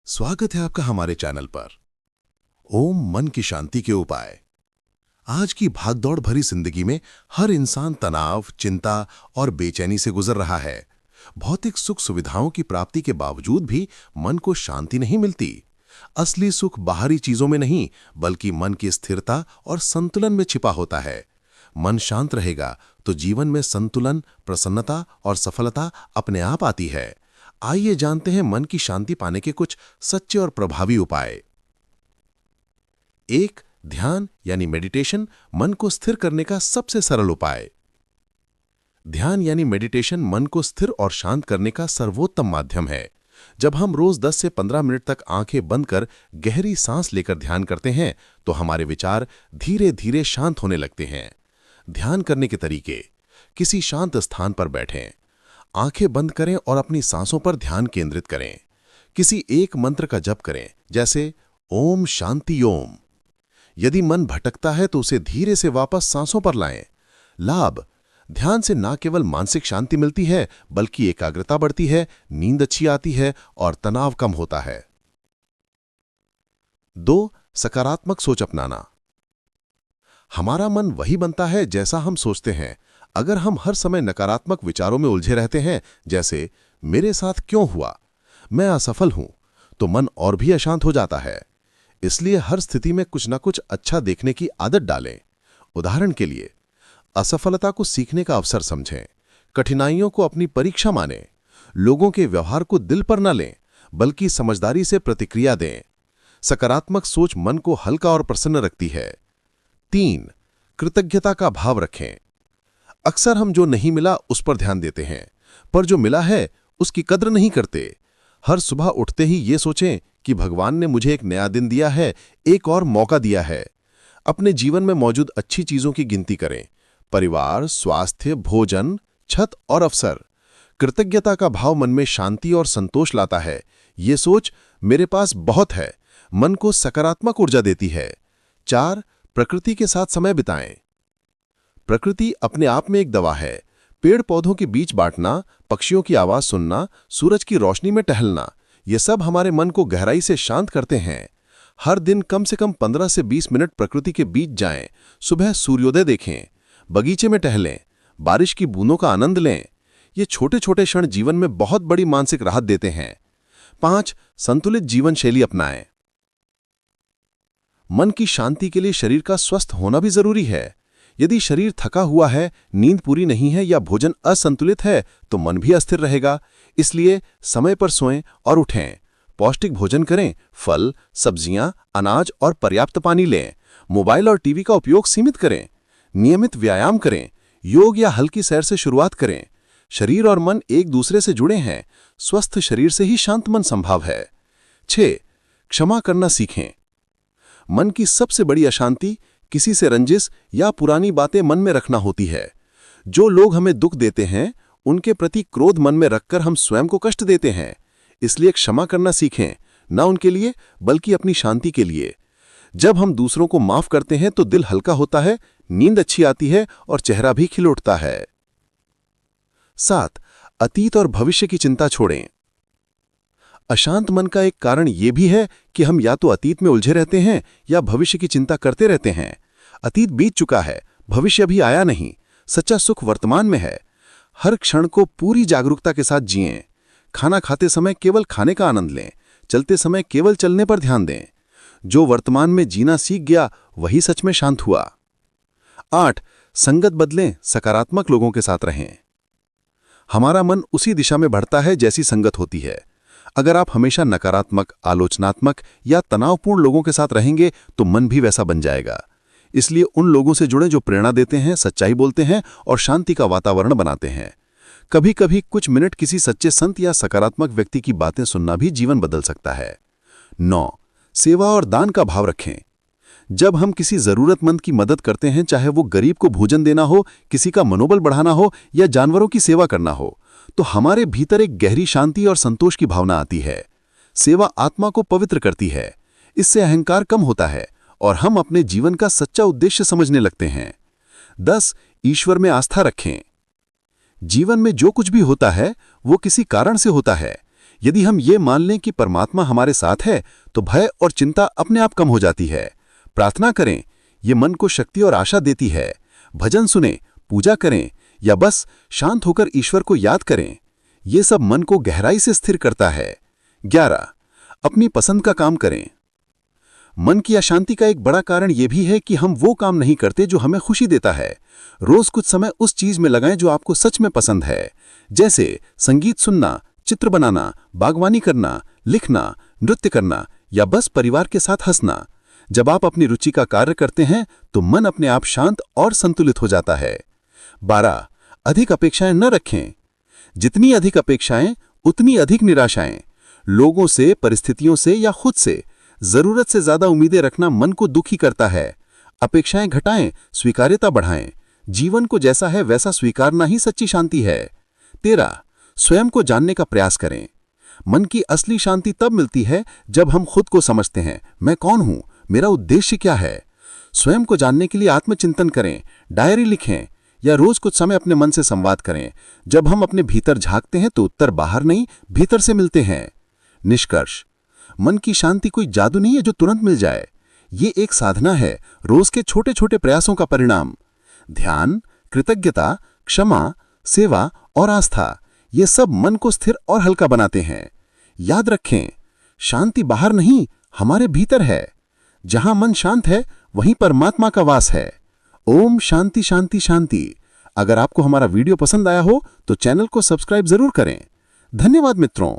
स्वागत है आपका हमारे चैनल पर। ओम मन की शांति के उपाय। आज की भागदौड़ भरी जिंदगी में हर इंसान तनाव, चिंता और बेचैनी से गुजर रहा है। भौतिक सुख सुविधाओं की प्राप्ति के बावजूद भी मन को शांति नहीं मिलती। असली सुख बाहरी चीजों में नहीं, बल्कि मन की स्थिरता और संतुलन में छिपा होता है। मन शांत रहेगा तो जीवन में संतुलन, प्रसन्नता और सफलता अपने आप आती है। आइए जानते हैं मन की शांति पाने के कुछ सच्चे और प्रभावी उपाय। 1. ध्यान यानी मेडिटेशन मन को स्थिर करने का सबसे सरल उपाय। ध्यान यानी मेडिटेशन मन को स्थिर और शांत करने का सर्वोत्तम माध्यम है। जब हम रोज 10 से 15 मिनट तक आंखें बंद कर गहरी सांस लेकर ध्यान करते हैं तो हमारे विचार धीरे धीरे शांत होने लगते हैं। ध्यान करने के तरीके। किसी शांत स्थान पर बैठें, आंखें बंद करें और अपनी सांसों पर ध्यान केंद्रित करें। किसी एक मंत्र का जप करें, जैसे ओम शांति ओम। यदि मन भटकता है तो उसे धीरे से वापस सांसों पर लाएं। लाभ। ध्यान से न केवल मानसिक शांति मिलती है, बल्कि एकाग्रता बढ़ती है, नींद अच्छी आती है और तनाव कम होता है। 2. सकारात्मक सोच अपनाना। हमारा मन वही बनता है जैसा हम सोचते हैं। अगर हम हर समय नकारात्मक विचारों में उलझे रहते हैं, जैसे मेरे साथ क्यों हुआ, मैं असफल हूं, तो मन और भी अशांत हो जाता है। इसलिए हर स्थिति में कुछ न कुछ अच्छा देखने की आदत डालें। उदाहरण के लिए, असफलता को सीखने का अवसर समझें, कठिनाइयों को अपनी परीक्षा मानें, लोगों के व्यवहार को दिल पर न लें, बल्कि समझदारी से प्रतिक्रिया दें। सकारात्मक सोच मन को हल्का और प्रसन्न रखती है। 3. कृतज्ञता का भाव रखें। अक्सर हम जो नहीं मिला उस पर ध्यान देते हैं, पर जो मिला है उसकी कद्र नहीं करते। हर सुबह उठते ही ये सोचें कि भगवान ने मुझे एक नया दिन दिया है, एक और मौका दिया है। अपने जीवन में मौजूद अच्छी चीजों की गिनती करें, परिवार, स्वास्थ्य, भोजन, छत और अवसर। कृतज्ञता का भाव मन में शांति और संतोष लाता है। ये सोच मेरे पास बहुत है मन को सकारात्मक ऊर्जा देती है। 4. प्रकृति के साथ समय बिताएं। प्रकृति अपने आप में एक दवा है। पेड़ पौधों के बीच बांटना, पक्षियों की आवाज सुनना, सूरज की रोशनी में टहलना, ये सब हमारे मन को गहराई से शांत करते हैं। हर दिन कम से कम 15 से 20 मिनट प्रकृति के बीच जाएं। सुबह सूर्योदय देखें, बगीचे में टहलें, बारिश की बूंदों का आनंद लें। ये छोटे छोटे क्षण जीवन में बहुत बड़ी मानसिक राहत देते हैं। 5. संतुलित जीवन शैली अपनाएं। मन की शांति के लिए शरीर का स्वस्थ होना भी जरूरी है। यदि शरीर थका हुआ है, नींद पूरी नहीं है या भोजन असंतुलित है, तो मन भी अस्थिर रहेगा। इसलिए समय पर सोएं और उठें। पौष्टिक भोजन करें, फल, सब्जियां, अनाज और पर्याप्त पानी लें। मोबाइल और टीवी का उपयोग सीमित करें। नियमित व्यायाम करें, योग या हल्की सैर से शुरुआत करें। शरीर और मन एक दूसरे से जुड़े हैं। स्वस्थ शरीर से ही शांत मन संभव है। 6. क्षमा करना सीखें। मन की सबसे बड़ी अशांति किसी से रंजिश या पुरानी बातें मन में रखना होती है। जो लोग हमें दुख देते हैं, उनके प्रति क्रोध मन में रखकर हम स्वयं को कष्ट देते हैं। इसलिए क्षमा करना सीखें, न उनके लिए बल्कि अपनी शांति के लिए। जब हम दूसरों को माफ करते हैं तो दिल हल्का होता है, नींद अच्छी आती है और चेहरा भी खिल उठता है। 7. अतीत और भविष्य की चिंता छोड़ें। अशांत मन का एक कारण यह भी है कि हम या तो अतीत में उलझे रहते हैं या भविष्य की चिंता करते रहते हैं। अतीत बीत चुका है, भविष्य अभी आया नहीं। सच्चा सुख वर्तमान में है। हर क्षण को पूरी जागरूकता के साथ जिएं। खाना खाते समय केवल खाने का आनंद लें, चलते समय केवल चलने पर ध्यान दें। जो वर्तमान में जीना सीख गया वही सच में शांत हुआ। 8. संगत बदलें, सकारात्मक लोगों के साथ रहें। हमारा मन उसी दिशा में बढ़ता है जैसी संगत होती है। अगर आप हमेशा नकारात्मक, आलोचनात्मक या तनावपूर्ण लोगों के साथ रहेंगे तो मन भी वैसा बन जाएगा। इसलिए उन लोगों से जुड़ें जो प्रेरणा देते हैं, सच्चाई बोलते हैं और शांति का वातावरण बनाते हैं। कभी कभी कुछ मिनट किसी सच्चे संत या सकारात्मक व्यक्ति की बातें सुनना भी जीवन बदल सकता है। 9. सेवा और दान का भाव रखें। जब हम किसी जरूरतमंद की मदद करते हैं, चाहे वो गरीब को भोजन देना हो, किसी का मनोबल बढ़ाना हो या जानवरों की सेवा करना हो, तो हमारे भीतर एक गहरी शांति और संतोष की भावना आती है। सेवा आत्मा को पवित्र करती है। इससे अहंकार कम होता है और हम अपने जीवन का सच्चा उद्देश्य समझने लगते हैं। 10. ईश्वर में आस्था रखें। जीवन में जो कुछ भी होता है वो किसी कारण से होता है। यदि हम ये मान लें कि परमात्मा हमारे साथ है तो भय और चिंता अपने आप कम हो जाती है। प्रार्थना करें, ये मन को शक्ति और आशा देती है। भजन सुने, पूजा करें या बस शांत होकर ईश्वर को याद करें, ये सब मन को गहराई से स्थिर करता है। 11. अपनी पसंद का काम करें। मन की अशांति का एक बड़ा कारण यह भी है कि हम वो काम नहीं करते जो हमें खुशी देता है। रोज कुछ समय उस चीज में लगाएं जो आपको सच में पसंद है, जैसे संगीत सुनना, चित्र बनाना, बागवानी करना, लिखना, नृत्य करना या बस परिवार के साथ हंसना। जब आप अपनी रुचि का कार्य करते हैं तो मन अपने आप शांत और संतुलित हो जाता है। 12. अधिक अपेक्षाएं न रखें। जितनी अधिक अपेक्षाएं उतनी अधिक निराशाएं। लोगों से, परिस्थितियों से या खुद से जरूरत से ज्यादा उम्मीदें रखना मन को दुखी करता है। अपेक्षाएं घटाएं, स्वीकार्यता बढ़ाएं। जीवन को जैसा है वैसा स्वीकारना ही सच्ची शांति है। 13. स्वयं को जानने का प्रयास करें। मन की असली शांति तब मिलती है जब हम खुद को समझते हैं। मैं कौन हूं, मेरा उद्देश्य क्या है। स्वयं को जानने के लिए आत्मचिंतन करें, डायरी लिखें या रोज कुछ समय अपने मन से संवाद करें। जब हम अपने भीतर झांकते हैं तो उत्तर बाहर नहीं, भीतर से मिलते हैं। निष्कर्ष, मन की शांति कोई जादू नहीं है जो तुरंत मिल जाए। ये एक साधना है, रोज के छोटे छोटे प्रयासों का परिणाम। ध्यान, कृतज्ञता, क्षमा, सेवा और आस्था, ये सब मन को स्थिर और हल्का बनाते हैं। याद रखें, शांति बाहर नहीं, हमारे भीतर है। जहां मन शांत है वहीं परमात्मा का वास है। ओम शांति शांति शांति। अगर आपको हमारा वीडियो पसंद आया हो तो चैनल को सब्सक्राइब जरूर करें। धन्यवाद मित्रों।